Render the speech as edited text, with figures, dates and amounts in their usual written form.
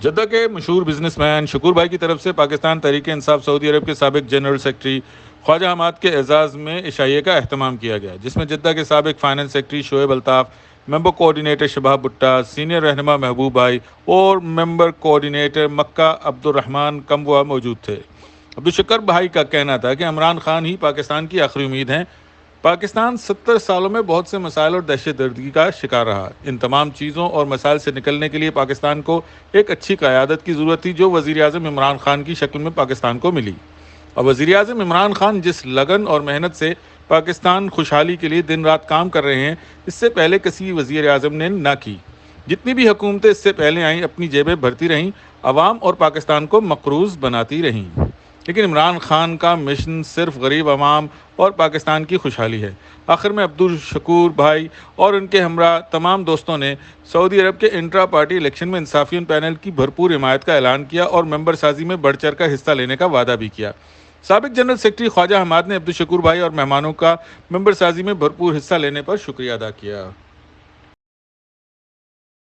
Jeddah کے مشہور business man شکور بھائی کی طرف سے پاکستان تحریک انصاف سعودی عرب کے سابق جنرل سیکرٹری خواجہ حماد کے اعزاز میں عشائیے کا اہتمام کیا گیا، جس میں جدہ کے سابق فائنانس سیکرٹری شعیب الطاف، ممبر کوآرڈینیٹر شباب بھٹا، سینئر رہنما محبوب بھائی اور ممبر کوآرڈینیٹر مکہ عبد الرحمان کمبوا موجود تھے۔ عبدالشکر بھائی کا کہنا تھا کہ عمران خان ہی پاکستان کی آخری امید ہیں۔ پاکستان 70 سالوں میں بہت سے مسائل اور دہشت گردی کا شکار رہا۔ ان تمام چیزوں اور مسائل سے نکلنے کے لیے پاکستان کو ایک اچھی قیادت کی ضرورت تھی، جو وزیر اعظم عمران خان کی شکل میں پاکستان کو ملی۔ اور وزیر اعظم عمران خان جس لگن اور محنت سے پاکستان خوشحالی کے لیے دن رات کام کر رہے ہیں، اس سے پہلے کسی وزیر اعظم نے نہ کی۔ جتنی بھی حکومتیں اس سے پہلے آئیں اپنی جیبیں بھرتی رہیں، عوام اور پاکستان کو مقروض بناتی رہیں، لیکن عمران خان کا مشن صرف غریب عوام اور پاکستان کی خوشحالی ہے۔ آخر میں عبدالشکور بھائی اور ان کے ہمراہ تمام دوستوں نے سعودی عرب کے انٹرا پارٹی الیکشن میں انصافیون پینل کی بھرپور حمایت کا اعلان کیا اور ممبر سازی میں بڑھ چڑھ کر حصہ لینے کا وعدہ بھی کیا۔ سابق جنرل سیکرٹری خواجہ حماد نے عبدالشکور بھائی اور مہمانوں کا ممبر سازی میں بھرپور حصہ لینے پر شکریہ ادا کیا۔